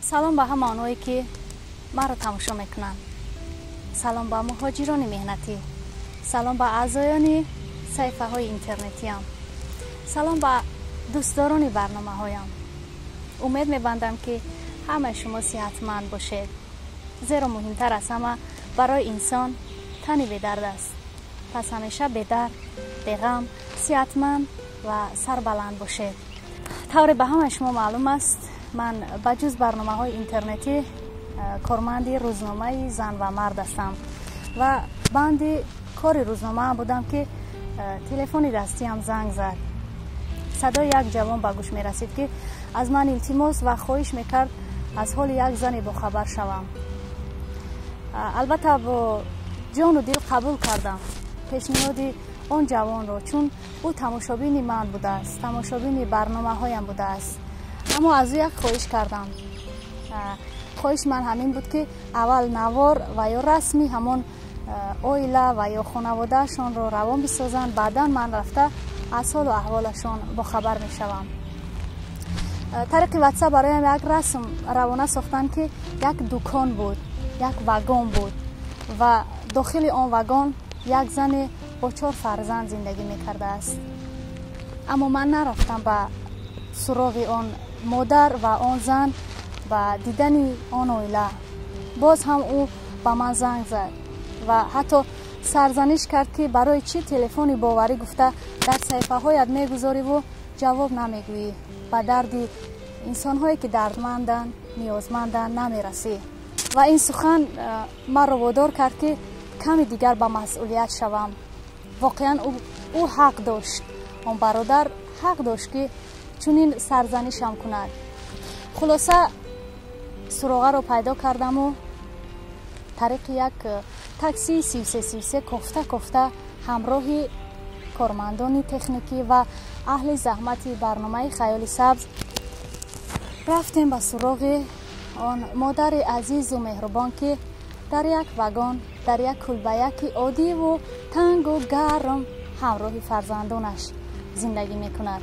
سلام به همه آنهایی که مرا تماشا میکنند. سلام به مهاجران مهنتی. سلام به اعضایان صفحه های اینترنتی هم. سلام به دوستداران برنامه هایم. امید میبندم که همه شما صحتمند باشید. زیرا مهمتر از همه برای انسان تنی به درد است. پس همیشه به درد، به غم، صحتمند و سربلند باشید. طور به همه شما معلوم است من بجز برنامه های اینترنتی کارمند روزنامه زن و مرد هستم و بند کار روزنامه بودم که تلفن دستی هم زنگ زد. صدای یک جوان به گوش می رسید که از من التماس و خواهش میکرد از حال یک زن با خبر شوم. البته با جان و دل قبول کردم پیشنهاد آن جوان رو، چون او تماشابین من بوده است، تماشابین برنامه هایم بوده است. اما از او یک خواهش کردم. خواهش من همین بود که اول نوار و یا رسمی همون اویله و یا خانواده شان رو روان بسازند، بعدا من رفته از حال و احوالشان با خبر می شوم. طریق واتساپ برای یک رسم روانه ساختن که یک دکان بود، یک واگن بود و داخل آن واگن یک زن با 4 فرزند زندگی می کرده است. اما من نرفتم به سراغ آن مادر و آن زن و دیدن آن اویله. باز هم او به من زنگ زد و حتی سرزنش کرد که برای چی تلفنی باوری گفته در صفحه هایت میگذاری و جواب نمیگویی، به درد انسان هایی که دردمندن، نیازمندن نمیرسی. و این سخن من رو وادار کرد که کمی دیگر به مسئولیت شوم. واقعا او حق داشت، اون برادر حق داشت که چنین سرزنشم کند. خلاصه سراغه رو پیدا کردم و طریق یک تاکسی 3333 کفته همراه کارمندان تکنیکی و اهل زحمت برنامه خیال سبز رفتیم به سراغ آن مادر عزیز و مهربان که در یک واگن، در یک کلبه‌یک عادی و تنگ و گرم همراه فرزندانش زندگی میکند.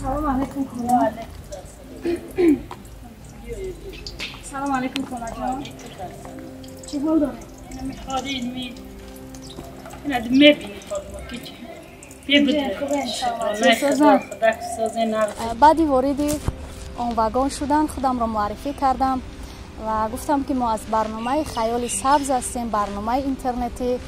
سلام علیکم کلا. سلام علیکم کلا جان. چی حال داره؟ نمیخواد این میبینی خود که بعدی وارد آن واگن شدن خودم را معرفی کردم و گفتم که ما از برنامه خیال سبز هستیم، برنامه اینترنتی،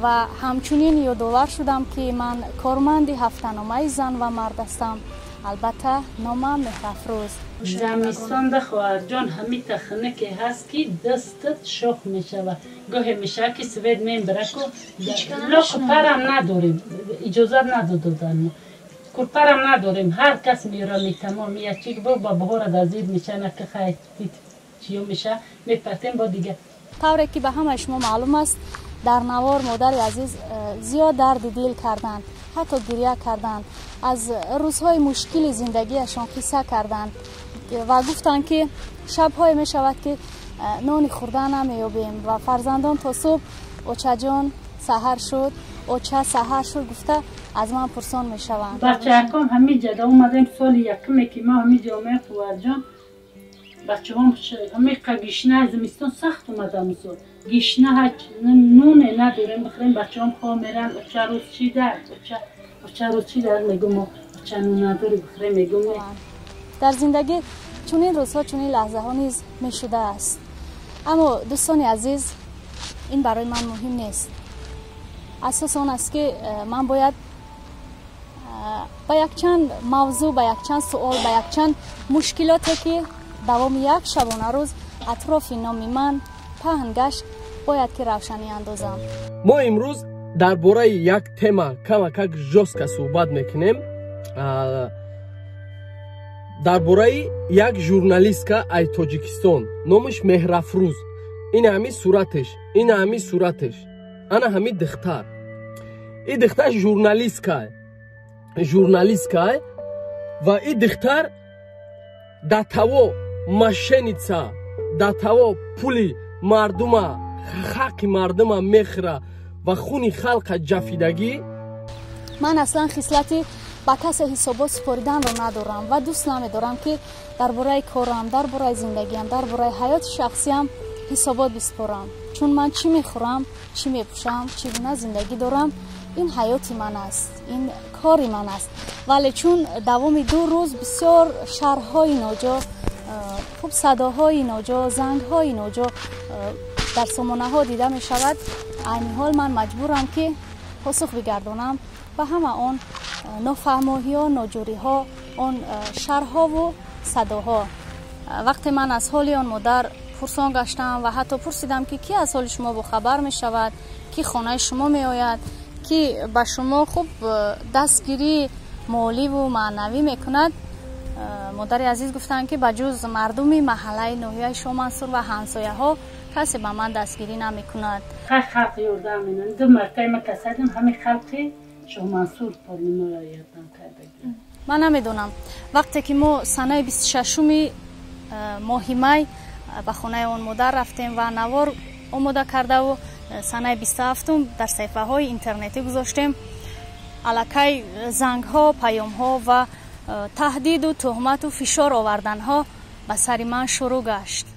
و همچنین یادآور شدم که من کارمند هفته‌نامه زن و مرد هستم. البته نامم مهرافروز. زمستان ده خواهر جان همین تخنه که هست که دستت شخ میشود. گاهی میشه که سوید میم برکو لخ پرم نداریم، اجازه ندادن کرپرم نداریم. هر کس میرانی تمام یکی با بهار دزید میشه نکه خیلی چیو میشه میپتیم با دیگه. طوری که به همه شما معلوم است در نوار مادر عزیز زیاد درد دل کردند، حتی گریه کردند، از روزهای مشکل زندگیشان قصه کردند و گفتند که شب‌های می شود که نان خوردن نمیابیم و فرزندان تا صبح اوچه جان سحر شد، اوچه سحر شد گفته از من پرسان می شوند. بچه اکام همین جدا اومدیم سال یکمی که ما همین جامعه خواهر جان بچه هم همین گیشنه زمستان سخت اومدم سال گیشنه هچ نونه نداریم بخوریم. بچه هم خواه میرن اوچه روز چی در اوچه روز چی در میگم اوچه نون نداری بخوریم میگم. در زندگی چنین روزها چنین لحظه ها نیز می شده است. اما دوستان عزیز این برای من مهم نیست. اساس آن است که من باید با یک چند موضوع، با یک چند سوال، با یک چند مشکلاتی که دوام یک شبانه روز اطراف نام من پهن گشت باید که روشنی اندازم. ما امروز درباره یک تема کمک ژوستکا صحبت میکنیم. درباره یک ژورنالیستка ای توجیکستان نامش مهرافروز. این همین صورتش، این همین صورتش، انا همین دختر. این دختر ژورنالیستка و این دختر در تو ماشینیца در تو پولی مردم حق مردم میخره و خونی خلق جفیدگی من اصلا خصلتی با کسی حسابات سپاریدن رو ندارم و دوست نمیدارم که درباره کارم، درباره زندگیم، درباره حیات شخصیم حسابات بسپارم. چون من چی میخورم، چی میپوشم، چگونه زندگی دارم، این حیات من است، این کاری من است. ولی چون دوام 2 روز بسیار شرهای ناجا، خوب صداهای ناجا، زنگهای ناجا در سامانه ها دیده می شود، عین حال من مجبورم که پاسخ بگردانم و همه آن نافهمایی ها، ناجوری ها، آن شرها و صداها. وقتی من از حال آن مادر پرسان گشتم و حتی پرسیدم که کی از حال شما با خبر می شود، کی خانه شما می آید، کی به شما خوب دستگیری مالی و معنوی می کند، مادر عزیز گفتن که بجز مردمی محله ناحیه شاه منصور و همسایه ها کسی به من دستگیری نمی کند. خلق یردم اینن 2 مرتبه ما کسادیم همه خلقی شاه منصور پارلمان یردم کرده. من نمیدونم وقتی که ما سنه 26 ماه می به خانه اون مادر رفتیم و نوار آماده کرده و سنه 27 در صفحه های اینترنتی گذاشتیم، الکی زنگ ها، پیام ها و تهدید و تهمت و فشار آوردن ها به سر من شروع گشت.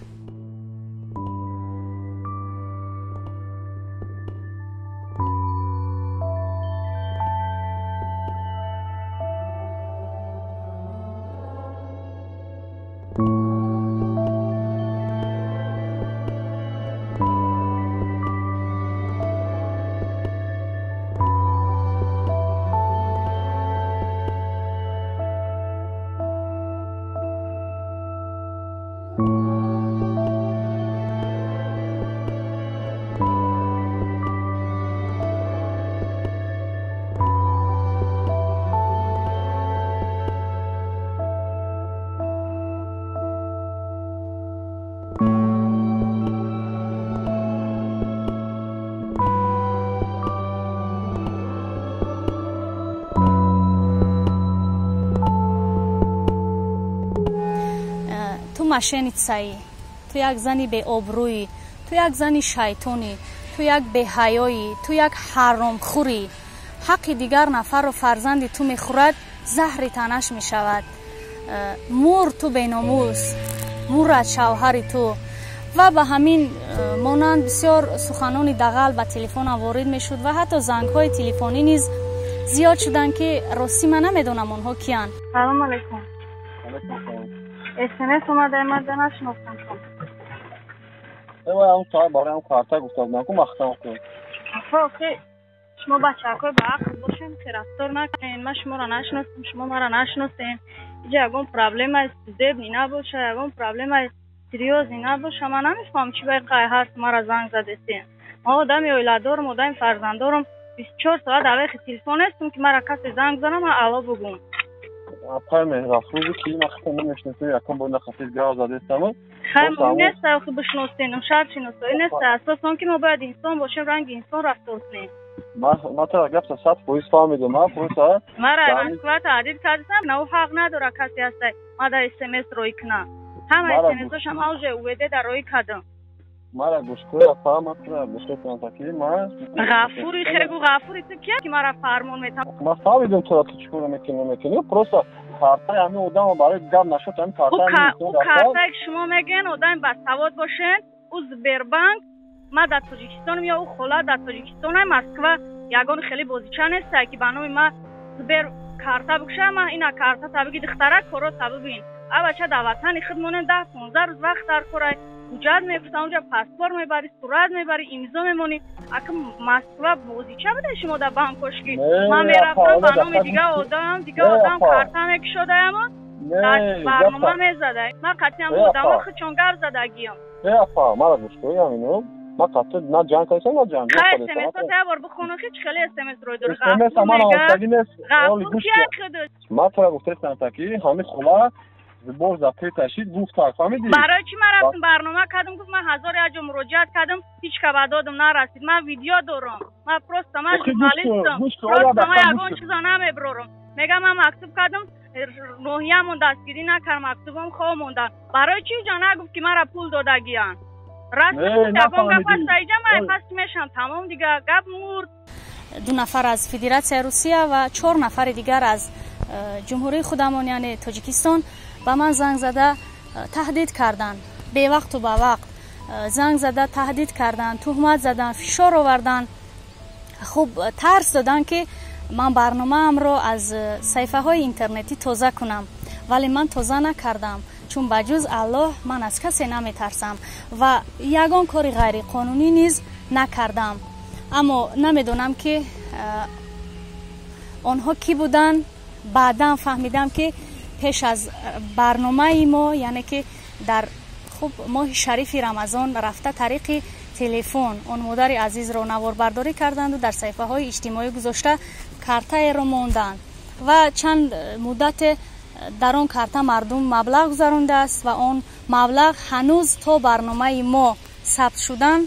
تو مشینت سایی، تو یک زنی به آبرویی، تو یک زنی شیطانی، تو یک بی‌حیایی، تو یک حرام خوری، حق دیگر نفر و فرزند تو میخورد، زهر تنش میشود. مور تو بیناموس، مور از شوهر تو و به همین مانند بسیار سخنان دغل به تلفن وارد میشد و حتی زنگ های تلفنی نیز زیاد شدن که راستی من نمیدونم اونها کیان. سلام علیکم. اسمس اومده من نشناختم. اون تا برای اون کارتا گفتم من کو مختم کو. اوکی. شما بچه‌ها به عقل باشین که رفتار نکنین. من شما را نشناسم، شما مرا نشناسین. اینجا یکم پرابلم است، زبنی نباشه، یکم پرابلم است، سریوزی نباشه. من نمیفهم چی باید قای هست مرا زنگ زدین. ما آدمی اولادارم، آدم فرزندارم. 24 ساعت علیه تلفن هستم که مرا کسی زنگ زنه من الا بگم. اپای من رفوزی که وقتی نمیشناسم یکم بود خفیف گاز زده استم. خیلی نیست که بشناسین، شاید شناسایی نیست. اساساً که ما باید انسان باشیم، رنگ انسان رفتار کنیم. ما تا گپ صد پلیس فهمیدم، ما پلیس مرا مسئله تعدیل کردم، نه حق نداره کسی هست ما در اس ام اس روی کنه. همه اس ام اسش هم اوج اوده در روی کردم. مرا گوش کوی اپا ما تو بشتن تاکی ما غفوری خیلی غفوری تو کیه که مرا فرمان میتم. ما فهمیدم تو چیکار میکنی پروسا کارتا همه آدم برای گپ نشد هم کارتا او کارتا که شما میگن آدم باسواد باشن او زبربانک ما در تاجیکستان یا او خلا در تاجیکستان مسکو یگان خیلی بازیچن است که بنام ما زبر کارتا بکشه ما اینا کارتا تابگی دختره کارو تاببین ا بچه در وطن خودمون 10 15 روز وقت در کورای وجود میفته اونجا پاسپورت میبری صورت میبری امضا میمونی اگه مسکو بازیچه بده شما در بانک کشکی ما میرفتم بنام دیگه آدم کارتا میکشده اما برنامه میزده ما قطعا آدم خود چونگر زدگیم نه افا ما گوش کوی همینو ما قطع نه جان کسی نه جان خیلی اس ام اس تا بار بخونو هیچ خیلی اس ام اس روی داره ما تو گفتم تاکی همین خلا زبور زفه تشید گفت فهمیدی برای چی من رفتم برنامه کردم گفت من 1000 اجا مراجعه کردم هیچ خبر دادم نرسید من ویدیو دارم من پروست ما ژورنالیستم پروست ما یگان چیزا نمیبرم میگم من مکتوب کردم نوحیه‌مون دستگیری نکردم مکتوبم خواه موندن برای چی جا نگفت که مرا پول دادگیان راست یگان گپ است اینجا من پس میشم تمام دیگه گپ مورد 2 نفر از فدراسیای روسیه و 4 نفر دیگر از جمهوری خودمان یعنی تاجیکستان به من زنگ زده تهدید کردند. به وقت و به وقت زنگ زده تهدید کردند، تهمت زدن، فشار آوردن. خب ترس دادن که من برنامه‌ام رو از صفحه های اینترنتی توزیع کنم، ولی من توزیع نکردم، چون بجز الله من از کسی نمیترسم و یگان کاری غیر قانونی نیز نکردم. اما نمیدونم که آنها کی بودن. بعدا فهمیدم که پیش از برنامه ما، یعنی که در خب ماه شریف رمضان رفته طریق تلفن اون مادر عزیز رو نوار برداری کردند و در صفحه های اجتماعی گذاشته کارت رو موندن و چند مدت در اون کارت مردم مبلغ گذرانده است و اون مبلغ هنوز تا برنامه ما ثبت شدن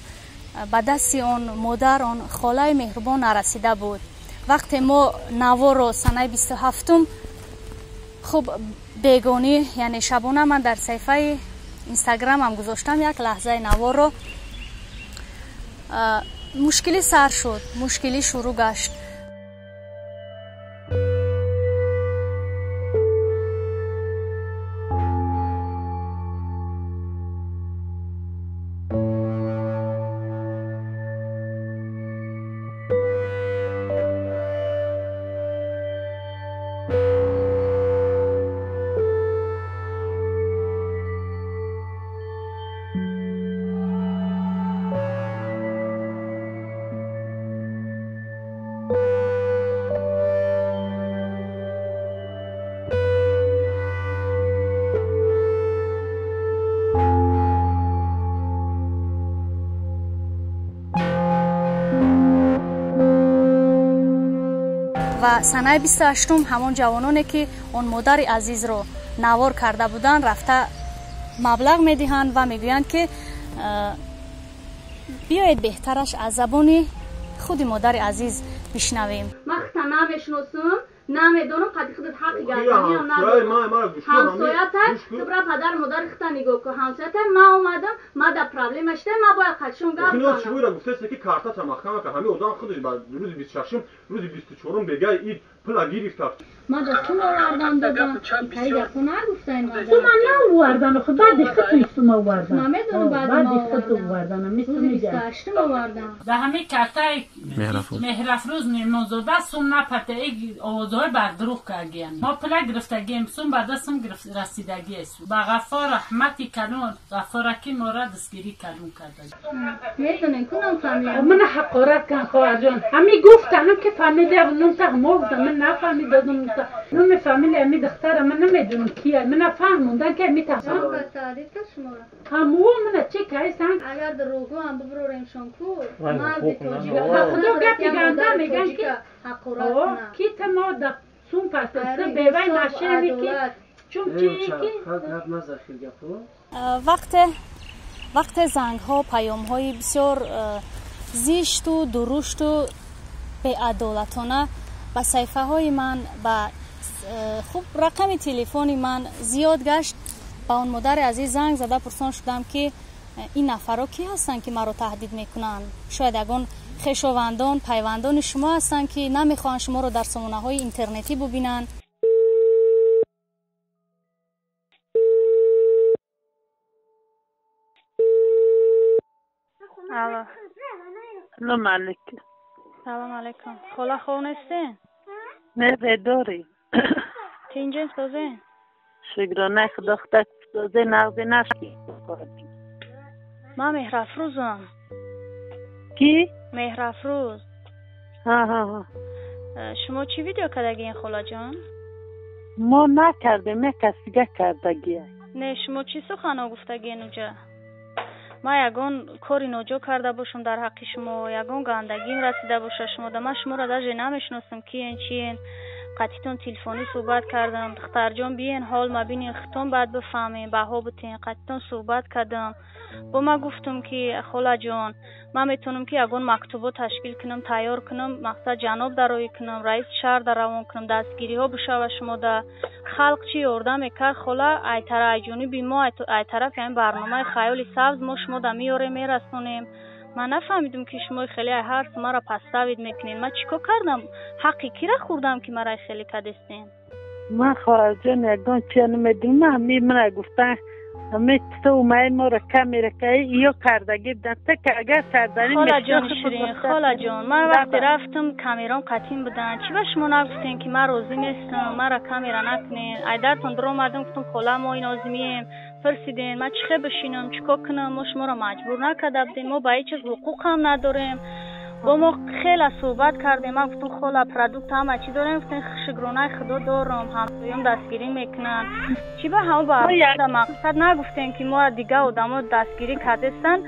به دست اون مادر، اون خاله مهربان نرسیده بود. وقتی ما نوار رو سنه 27 خب بیگانی یعنی شبانه من در صفحه اینستاگرام هم گذاشتم، یک لحظه نوار رو مشکلی سر شد، مشکلی شروع گشت. و سنه 28 همون جوانانی که اون مادر عزیز رو نوار کرده بودن رفته مبلغ میدهند و میگویند که بیایید بهترش از زبان خود مادر عزیز بشنویم. وقتا نمیشناسم، نمیدونم قدی خودت حقی گردنی هم ندارم. همسایتت تو برای پدر مادر خطا نگاه که همسایتت ما اومدم، ما در پرابلم اشته، ما باید قدشون گفت کنم. خیلی چیوی را گفته که کارتا تمخمه که همه آدم خودش بعد روز 26 روز 24 بگه اید پول گرفت. ما دستون آوردم دادم، کاری گفتو نگفتن تو من نآوردن خود بعد خود نیستم آوردن. نمیدونم بعد ما آوردن روز 28 آوردم. به همه کارتای مهرافروز میموزوده سوم نپته ای آوازهای بر دروغ کردیم. ما پول گرفتگیم سوم بعد سوم گرفت رسیدگی است. با غفار رحمتی کلون غفارکی ما را دستگیری کلون کرده. میدونین کنم فهمیدم. من حقارت کن خواهر جان. همه گفتن که فهمیده نم تا ما گفتم من نفهمیدم. نم فامیلی امی دختر من نمیدونم کیه. من نفهمیدم که میتونم. من تعریف شما را. همو من چه کایستن؟ اگر دروغو هم ببریم شانکو. من خدا گپی گنده میگن که حقارت نه. کی تما د سوم پاسته بیوی ماشینی که چون چی وقت زنگ ها پیام های بسیار زشت و درشت و بی‌عدالتانه به صفحه های من به خوب رقم تلفن من زیاد گشت. با اون مادر عزیز زنگ زده پرسان شدم که این نفرها کی هستن که مرا تهدید میکنن؟ شاید اگون خویشاوندان پیوندان شما هستن که نمیخوان شما رو در سامانه های اینترنتی ببینن. الو. سلام علیکم. سلام علیکم. خاله خون هستین؟ نه بداری. چین جنس دوزین؟ شگرانه دختک دوزه نوزه نشکی. ما مهرافروزم. کی؟ مهرافروز. ها. شما چی ویدیو کردگین خاله جان؟ ما نکردیم، نه کسی کردگیه. نه شما چی سخن گفتگین اونجا؟ ما یگان کاری ناجا کرده باشم در حق شما، یگان گندگیم رسیده باشه شما ده. من شما را در نمیشناسم کیین چیین. قطعتون تلفنی صحبت کردم دختر جان بیین حال ما بینین ختم بعد بفهمین بها بتین. قطعتون صحبت کردم با ما گفتم که خاله جان من میتونم که یگان مکتوبات تشکیل کنم تیار کنم مقصد جناب درایی کنم رئیس شهر در روان کنم دستگیری ها بشه و شما در خلق چی یارده میکرد خاله ای طرف جانبی ما ای طرف یعنی برنامه خیالی سبز ما شما در میاره میرسونیم. من نفهمیدم که شما خیلی هر مرا پستاوید میکنین. من چیکار کردم؟ حقی کی را خوردم که مرا خیلی کدستین؟ من خواهر جان یگان چی نمیدونم. همی من گفتن همه تو اومد ما را کمی رکایی یا کردگی بدن تا که اگر کردنی خاله جان شیرین، خاله جان من وقتی رفتم کامیرام قطیم بودن چی به شما نگفتین که من روزی نیستم مرا کامیرا نکنین؟ ایدرتون در اومدم گفتم خاله ما این آزمیم فرسیدین من چخه بشینم چیکار کنم؟ ما شما را مجبور نکرده بودین، ما با هیچ چیز حقوق هم نداریم. با ما خیلی صحبت کردیم. من گفتم خاله پروداکت همه چی داریم. گفتن شگرانه خدا دارم، همسایم دستگیری میکنن. چی به همه با مقصد نگفتین که ما دیگه آدما دستگیری کردستن.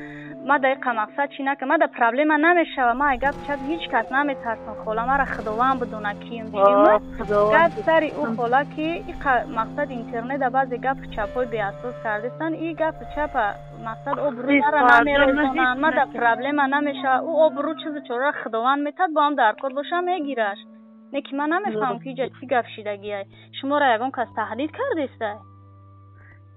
ما دقیقا مقصد چی نکردم. ما در پرابلم نمیشه. ما اگه بچه هیچ کس نمیترسن. خاله ما را خداوند بدونه کیم دیدیم. گفت سری او خاله که این مقصد اینترنت بعضی گپ چپای بی اساس کردستن. این گپ چپ مقصد ابرو را نمیرسونن. ما در پرابلم نمیشه. او ابرو چیز چورا خداوند میتد با هم در کار باشه میگیرش. نکی من نمیفهم که اینجا چی گپ شیدگیه. شما را یگان کس تهدید کردسته؟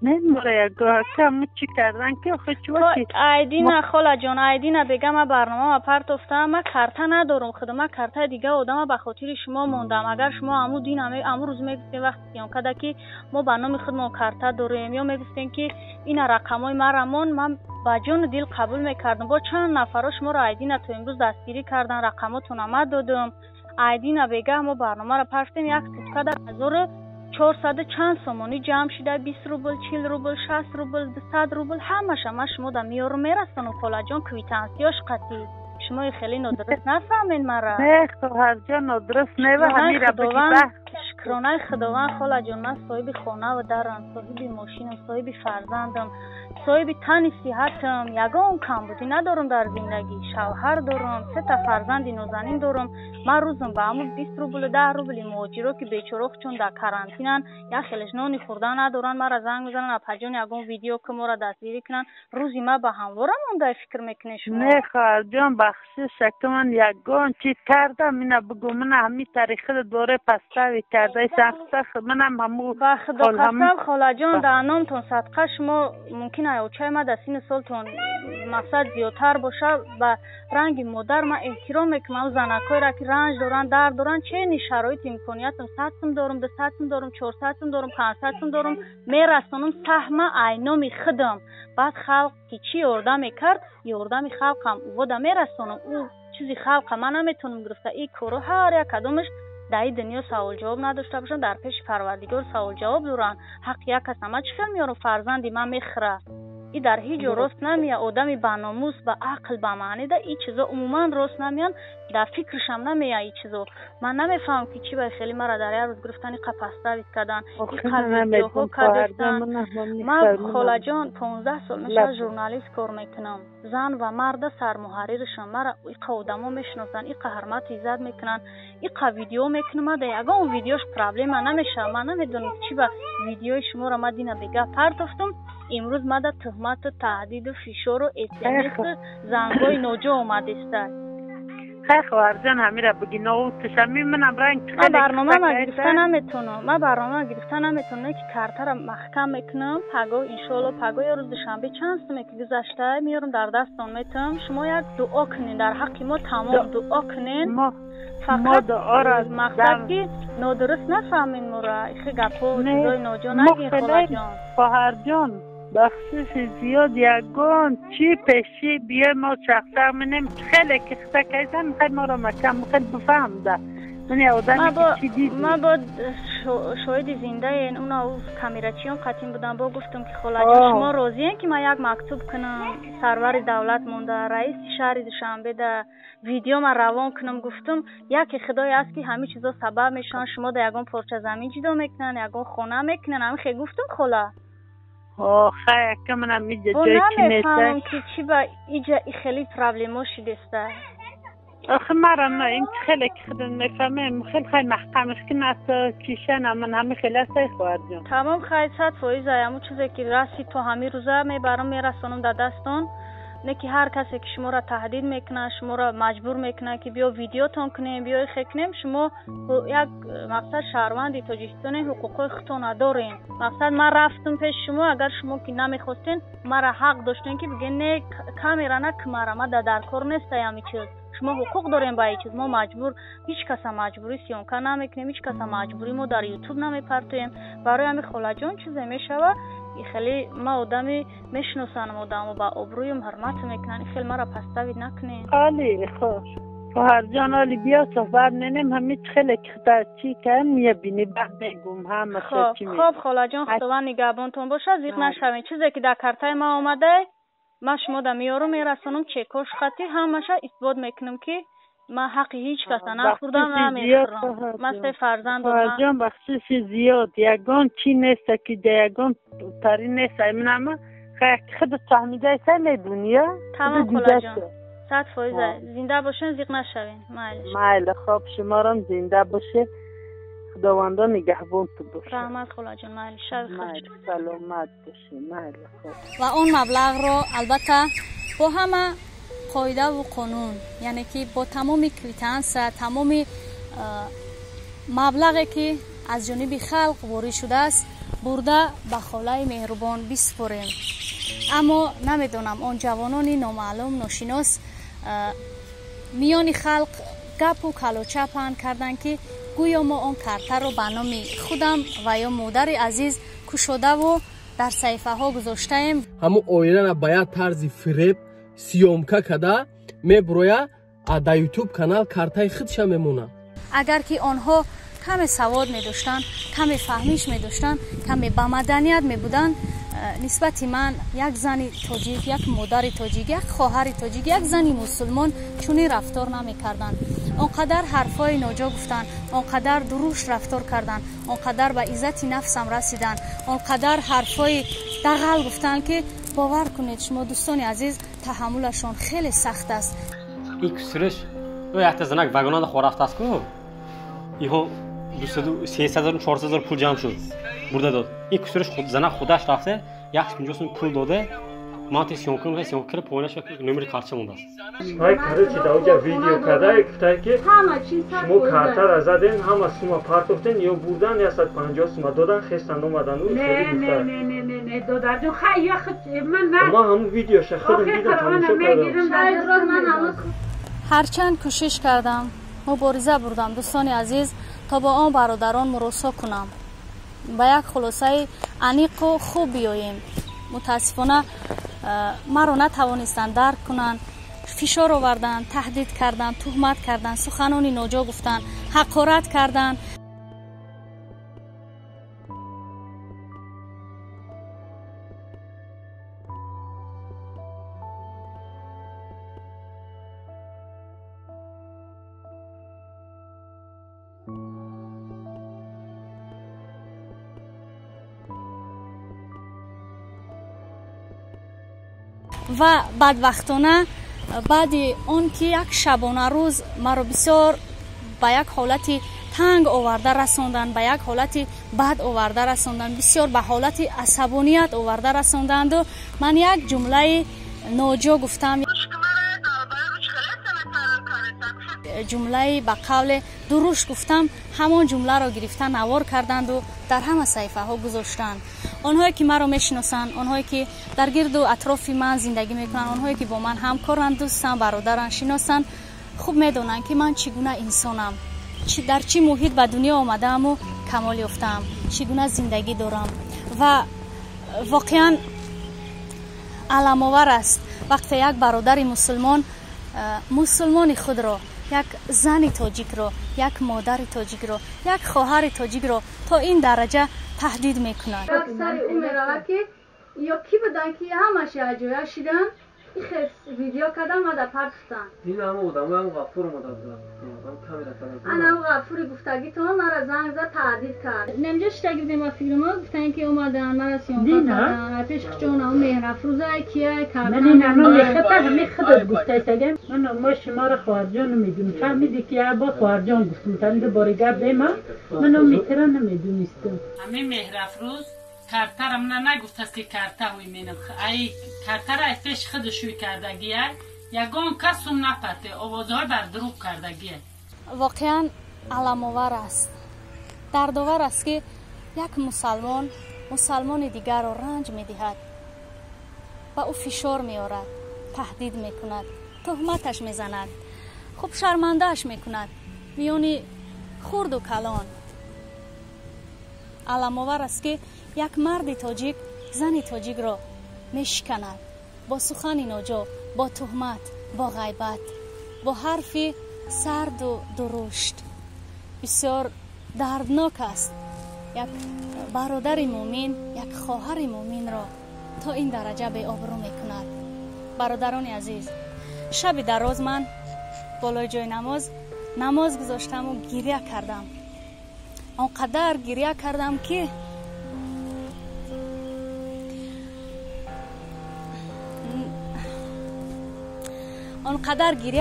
نه مرا یگاه کم چی کردن که خود چوکی ایدینا خاله جان ایدینا بگم من برنامه ما پرت افتم. من کارتا ندارم خدا. من کارتا دیگه آدم به خاطر شما موندم. اگر شما امو دین امو روز میگفتین وقتی یان کدا که ما برنامه خود ما کارتا داریم یا میگفتین که این رقمای مرامون من با جان دل قبول میکردم. با چند نفر شما را ایدینا تو امروز دستگیری کردن رقماتون آمد دادم. ایدینا بگم ما برنامه را پرتیم یک کدا 1400 چند سومانی جمع شده 20 روبل 40 روبل 60 روبل 200 روبل همه شما در میارو میرسن. و خاله جان کویتانسیاش قطعی شما خیلی ندرست نفهمین مرا. نه خواهر جان ندرست نه و همین را بگی شکرانه خداوند خاله جان من صاحب خانه و درم صاحب ماشینم صاحب فرزندم صاحب تن صحتم یگان کمبودی ندارم در زندگی. شوهر دارم 3 تا فرزند نازنین دارم. من روزم با همون 20 روبل 10 روبل مهاجرا که بیچاره چون در کرانتینن یا خیلیش نانی خوردن ندارن مرا زنگ میزنن اپجان یگان ویدیو که ما را دستگیری کنن. روزی ما با هموارم اون فکر میکنه شما؟ نه خواهر جان بخشش که من یگان چی کردم اینا بگو من همین طریقه دوره پستاوی کرده سخت منم همو با خدا قسم خاله جان در نامتون صدقه شما ممکنه اوچای ما در سین سالتون مقصد زیادتر باشه و رنگ مادر ما احترام میکنم. زنکای را که رنج دارن درد دارن چه نی شرایط امکانیتم 100 دارم 200 دارم 400 دارم 500 دارم میرسونم سهم عینامی خودم. بعد خلق که چی یاردم کرد یاردم خلقم ودا میرسونم. او چیزی خلق من نمیتونم گرفته. این کارو هر یک کدومش در دنیا سوال جواب نداشته باشن در پیش پروردگار سوال جواب دارن. حق یک کس همه چی میارم فرزندی من میخره. این در هیچ راست نمیه. آدمی با ناموس با عقل با معنی ده این چیزا عموما راست نمیان. در فکرش هم نمیه این چیزا. من نمیفهم که چی باید خیلی مرا در یه روز گرفتن پستاوید کردن این ویدیوها کردن. من خاله جان 15 سال میشه ژورنالیست کار میکنم. زن و مرد سرمحررشم مرا این آدما میشناسن این حرمت عزت میکنن این ویدیو میکنم. من در یگان ویدیوش پرابلم نمیشه. من نمیدونم چی با ویدیوی شما را مدینه بگه پرتفتم. امروز ما در تهمت و تهدید و فشار و SMS زنگای نوجا اومده است. خیلی خواهر جان همین را بگی نوتشم منم رنگ خیلی من برنامه ما گرفتن نمیتونم. من برنامه گرفتن نمیتونم که کارتا را محکم میکنم. پگاه انشالله پگاه یا روز دوشنبه چند سمه که گذشته میارم در دستان میتونم. شما یک دعا کنین در حق ما تمام دعا کنین. فقط مقصد که نادرست نفهمین مرا خیلی گپا و چیزای نوجا نگین خاله جان. خواهر جان بخشش زیاد یگان چی پیشی بیای ما شخصا منیم خیلی که خطا کردن میخوای ما را مکم میخوای بفهم ده من یه آدمی که چی دیدی. ما با شاید زنده این اونا کامیرچیان قطیم بودن با گفتم که خاله جان شما راضیین که ما یک مکتوب کنم سرور دولت مونده رئیس شهر دوشنبه ده ویدیو ما روان کنم. گفتم یک خدای است که همه چیزا سبب میشن شما در یگان پارچه زمین جدا میکنن یگان خونه میکنن. همه خیلی گفتم خاله خیلی که منم اینجا جایی که نمیفهمم که چی با اینجا خیلی پرابلم شدسته. آخه مرا نه این خیلی که خودم میفهمم خیلی محکمش که نستا کیشن من همه خیلی هسته خواهد جان تمام خیلی 100% همون چیزی که رسی تو همین روزه میبرم میرسونم در دستان. نه که هر کسی که شما را تهدید میکنه، شما را مجبور میکنه که بیا ویدیوتون کنیم، بیا خیلی کنیم، شما یک مقصد شهروندی تاجیکستان حقوق خودتون ندارین. مقصد ما رفتم پیش شما، اگر شما که نمیخواستین ما را حق داشتین که بگین نه کامیرا نه کمارا، ما در کار نیست همی چیز، شما حقوق دارین با این چیز، ما مجبور هیچ کس مجبوری سیونکا نمیکنیم، هیچ کس مجبوری ما در یوتیوب نمیپرتیم. برای همین خاله جان چیزی میشوه خیلی ما آدمی میشناسم، آدمو با ابرویم حرمت میکنن، خیلی ما را پستوید نکنین. خالی خوش خواهر جان علی بیا صحبت ننیم همه خیلی کتا چی که میبینی بعد بگم همه چی میبینی. خب خاله جان خدا نگهبانتون باشه، زیق نشوین. چیزی که در کارتای ما آمده ما شما در میارو میرسونم، چکش خطی همشه اثبات میکنم که ما حق هیچ کس نخوردم و نمیخورم. مثل فرزند خواهر جان بخشش زیاد یگان چی نیست که یگان تری نیست. من خود فهمیده ایسا میدونی ها؟ تمام خاله جان 100% زنده باشین، زیق نشوین. مایل خوب شما را زنده باشه، خداوندا نگهبان تو باشه. رحمت خاله جان. مایل شب خوش، سلامت باشه. مایل خوب. و اون مبلغ رو البته با همه قاعده و قانون، یعنی که با تمام کریتانس، تمام مبلغی که از جانب خلق وارد شده است برده به خاله مهربان بسپاریم. اما نمیدونم اون جوانان نامعلوم ناشناس میان خلق گپ و کلوچه پهن کردن که گویا ما اون کارتر رو به نام خودم و یا مادر عزیز کشوده و در صحیفه ها گذاشته ایم. همو اویران باید طرز فریب سیومکا کده میبرویا در یوتیوب کانال کارتای خودشا میمونه. اگر که آنها کمی سواد می داشتن، کمی فهمیش می داشتن، کمی با مدنیت می بودن، نسبت من یک زنی تاجیک، یک مادر تاجیک، یک خواهر تاجیک، یک زنی مسلمان چونی رفتار نمی کردن. آنقدر حرفای ناجا گفتن، آنقدر دروش رفتار کردن، آنقدر به عزت نفسم رسیدن، آنقدر حرفای دغل گفتن که باور کنید شما دوستان عزیز تحملشون خیلی سخت است. این کسرش و یه زنک وگانان خور رفت است کو ایها 300,000 پول جمع شد برده داد. این کسرش خود زنک خودش رفته 150 پول داده. ما تی سیونکم سیونکر پوینش نمره کارت مونده است. های کارو چی داوجا ویدیو کردای گفته که شما کارتر از دادن همه سوما پارتوفتن یا بردن یا 150 سوما دادن خستن اومدن و خیلی گفته نه دادن جو خیلی من نه ما همون ویدیوش خودم دیدم تماشا کردم. هرچند کوشش کردم مبارزه بردم دوستان عزیز تا با آن برادران مراسا کنم با یک خلاصه عمیق و خوب بیاییم. متاسفانه ما رو نتوانستن درک کنن، فشار آوردن، تهدید کردن، تهمت کردن، سخنانی ناجا گفتن، حقارت کردن. و بدبختانه بعد اون که یک شبانه روز مرا بسیار به یک حالت تنگ آورده رساندن، به یک حالت بد آورده رساندن، بسیار به حالت عصبانیت آورده رساندند و من یک جمله ناجا گفتم، جمله به قول دروش گفتم، همان جمله را گرفتن نوار کردند و در همه صحیفه ها گذاشتند. آنهایی که مرا میشناسند، آنهایی که در گرد و اطراف من زندگی میکنند، آنهایی که با من همکارند، دوستان، برادران شناسند، خوب میدونند که من چگونه انسانم، در چه محیط به دنیا آمدم و کمال یافتم، چگونه زندگی دارم. و واقعا علم آور است وقتی یک برادر مسلمان خود را، یک زن تاجیک را، یک مادر تاجیک را، یک خواهر تاجیک را تا این درجه تهدید میکنند. اکثر اون میروه که یا کی بدن که همش اجویا شدن، این خیلی ویدیو کردم و در پرتفتن. این همه آدم هم غفور مدد دارم. انا غفوری گفتگی تو مرا زنگ زد تهدید کرد. نمیشه شتگی بدیم فکر ما گفتن که اومدن مرا سیون کردن. پیش چون اون مهرفروزه کیه کردن. من این همه خودت گفته سگم. ما شما را خواهرجان نمیدونم. فهمیدی که با خواهرجان گفتم. تا دوباره گپ به من. منو میترا نمیدونستم. همه مهرفروز کارترم نگفت که کارتر وی مینم ای کارتر ای پیش خودشوی کردگیه یگان کسم نپته آوازهای بر دروغ کردگیه. واقعا علام‌آور است، دردآور است که یک مسلمان دیگر را رنج می‌دهد، و او فشار می‌آورد، تهدید می‌کند، تهمتش می‌زند، خوب شرمنده‌اش می‌کند میان خرد و کلان. علام‌آور است که یک مرد تاجیک زن تاجیک را میشکند با سخن ناجا، با تهمت، با غیبت، با حرفی سرد و درشت. بسیار دردناک است یک برادر مومن، یک خواهر مومن را تا این درجه به آبرو میکند. برادران عزیز، شب دراز من بالای جای نماز گذاشتم و گریه کردم. آنقدر گریه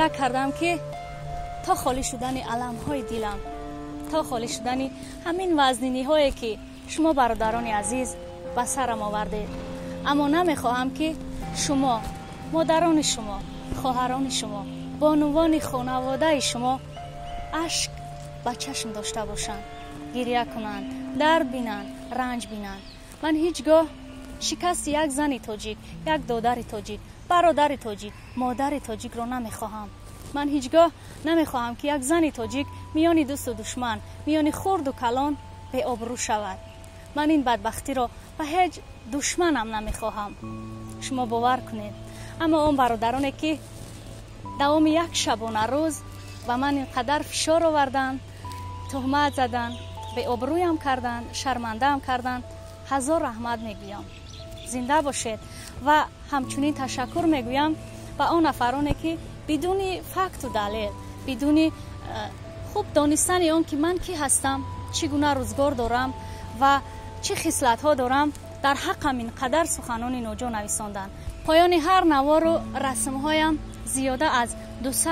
کردم که تا خالی شدن علم‌های دلم، تا خالی شدن همین وزنینی‌هایی که شما برادران عزیز به سرم آورده. اما نمیخواهم که شما، مادران شما، خواهران شما، بانوان خانواده شما اشک به چشم داشته باشند، گریه کنند، درد بینند، رنج بینند. من هیچگاه شکست یک زن تاجیک، یک دادر تاجیک، برادر تاجیک، مادر تاجیک را نمیخواهم. من هیچگاه نمیخواهم که یک زن تاجیک میان دوست و دشمن، میان خرد و کلان به آبرو شود. من این بدبختی را به هیچ دشمنم نمیخواهم. شما باور کنید. اما اون برادرانی که دوام یک شبانه روز و من اینقدر فشار آوردن، تهمت زدن، به آبرویم کردن، شرمنده هم کردن، هزار رحمت میگویم. زنده باشید. و همچنین تشکر میگویم به آن نفرانی که بدون فکت و دلیل، بدون خوب دانستن آن که من کی هستم، چگونه روزگار دارم و چه خصلت ها دارم، در حقم اینقدر سخنان ناجا نویساندن. پایان هر نوار و رسم هایم زیاده از 200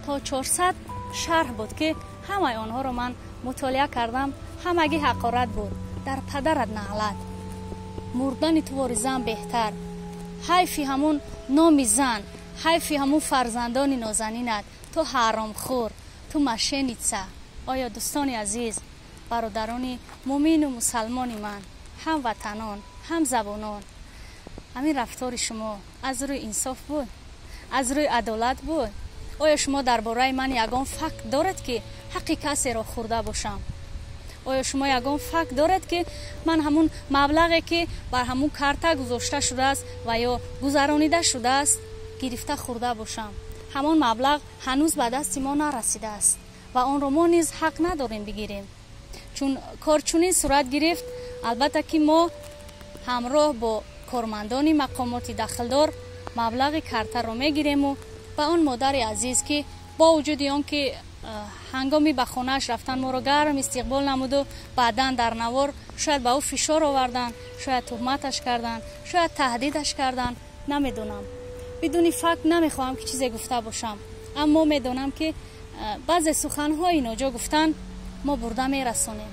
تا 400 شرح بود که همه آنها رو من مطالعه کردم. همگی حقارت بود. در پدرت نعلت، مردن تو زن بهتر، حیفی همون نام زن، حیفی همون فرزندان نازنینت، تو حرام خور، تو مشینیتسه. آیا دوستان عزیز، برادران مومن و مسلمان من، هم وطنان، هم زبانان، همین رفتار شما از روی انصاف بود؟ از روی عدالت بود؟ آیا شما درباره من یگان فکر دارد که حق کسی را خورده باشم؟ آیا شما یگان فکر دارد که من همون مبلغی که بر همون کارت گذاشته شده است و یا گذرانیده شده است گرفته خورده باشم؟ همون مبلغ هنوز به دست ما نرسیده است و آن را ما نیز حق نداریم بگیریم. چون کارچونی صورت گرفت، البته که ما همراه با کارمندان مقامات داخلدار مبلغ کارت را میگیریم و به آن مادر عزیز که با وجود آن که هنگامی به خانه‌اش رفتن ما را گرم استقبال نمود و بعداً در نوار شاید به او فشار آوردن، شاید تهمتش کردن، شاید تهدیدش کردن، نمیدونم. بدون فکر نمیخواهم که چیزی گفته باشم، اما میدونم که بعضی سخن‌های ناجا گفتن ما برده میرسونیم.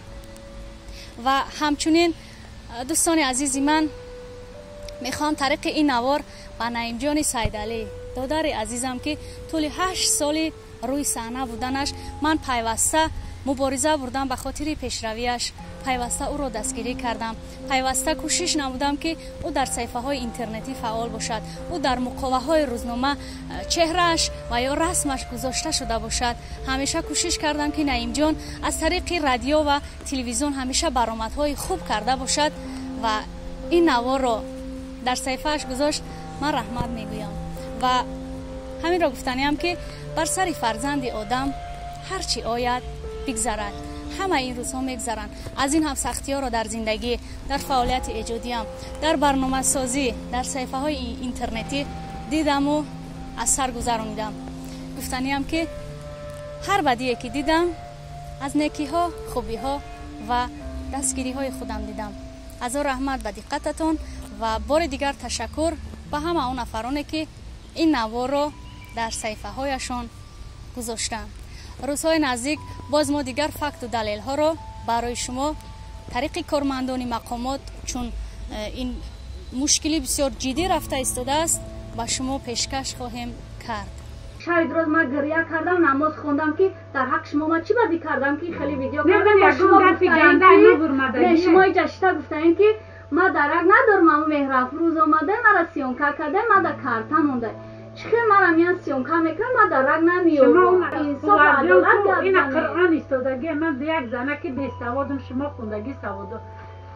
و همچنین دوستان عزیزی من میخوام طریق این نوار با نعیم جان سیدعلی دادر عزیزم که طول 8 سال روی صحنه بودنش من پیوسته مبارزه بردم به خاطر پیشرویش، پیوسته او را دستگیری کردم، پیوسته کوشش نمودم که او در صفحه های اینترنتی فعال باشد، او در مقاله های روزنامه چهرهش و یا رسمش گذاشته شده باشد. همیشه کوشش کردم که نعیم جان از طریق رادیو و تلویزیون همیشه برآمدهای خوب کرده باشد و این نوار را در صفحهش گذاشت. من رحمت میگویم و همین را گفتنیم که بر سر فرزند آدم هرچی آید بگذرد. همه این روزها میگذرن. از این هم سختی ها را در زندگی، در فعالیت ایجادیم، در برنامه سازی، در صفحه های اینترنتی دیدم و از سر گذرانیدم. گفتنیم که هر بدیه که دیدم از نیکی ها، خوبی ها و دستگیری های خودم دیدم. از رحمت به دقتتون و بار دیگر تشکر به همه اون نفرانی که این نوار را در صفحه هایشان گذاشتن. روزهای نزدیک باز ما دیگر فکت و دلیل ها را برای شما طریق کارمندان مقامات چون این مشکلی بسیار جدی رفته ایستاده است با شما پیشکش خواهیم کرد. شاید روز ما گریه کردم نماز خوندم که در حق شما ما چی بدی کردم که خیلی ویدیو کردم و شما گفتین شما ایجاشتا گفتین که ما درک ندارم اما مهرافروز اومده مرا سیونکا کرده ما در کارتا مونده چخه مرا میان سیونکا میکنم ما درک نمیارم انصاف عدالت این قرآن ایستادگی من یک زنه که بی سوادم شما خوندگی سوادو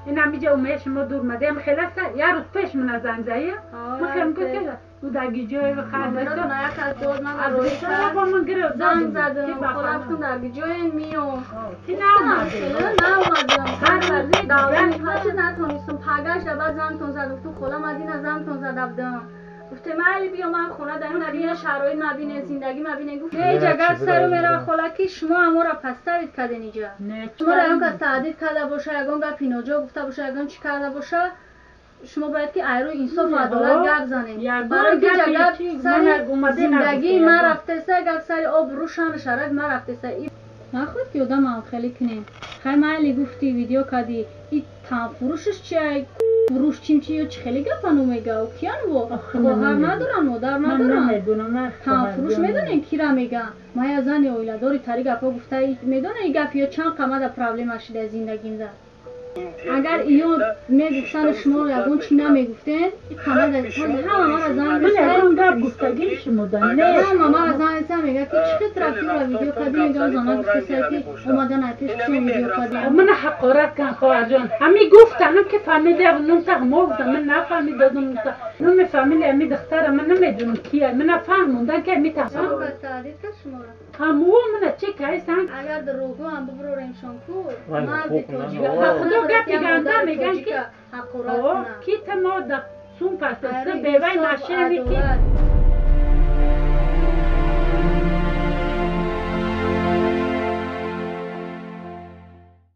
این همیجا اومه شما دور مدیم خیلی یه روز پیش من زنگ زایه من خیلی که او درگی جای رو خرد بیرون یک از دوز من روی کرد زنگ زدم خودم درگی جای میام که نامدم هر ورزی داوری پاچه نتونستم پاگش بعد زنگتون زدم تو خلا مدینه زنگتون زدم گفته مالی بیا من خونه داریم نبینه شرایط نبینه زندگی نبینه گفت نه جگر سر میرا خلا که شما امو را پسترید کردین اینجا شما را اون کس تعدید کرده باشه یگان گپ اینجا گفته باشه یگان چی کرده باشه شما باید که ایرو انصاف و عدالت گپ زنیم برای که جگر سر زندگی ما رفته سر گپ سر آب روشن شرایط ما رفته سر نخواد که آدم هم خیلی کنیم خیلی مالی گفتی ویدیو کردی این تام فروشش چیه فروش چی چه خیلی گپانو میگه و کیان و خواهر ندارن مادر ندارن تام فروش میدونین کی را میگه ما یا زن اویلاداری تاری گپا گفته میدونه این گپ یا چند قمت پرابلم شده زندگیم ده اگر ایون میگفتن شما یگون چی نمیگفتین قمت همه ما را زن من گفتگی شما دارم همه ما را زن میگه که چقدر رفتی را ویدیو کردی میگه زنه گفتی سر که اومدن اتش چی ویدیو کردی من حقارت کن خواهر جان همی گفتم که فهمیده نون تا ما گفتم من نفهمیدم نون میفهمیده همی دختر من نمیدونم کیه من نفهموندن که همی تحصیل بس تعدید که شما را همون من چه که سن اگر در روگو هم ببروریم شانکور خدا گپی گنده میگن که حقارت کنم کی تماده سون پس بیوی نشه که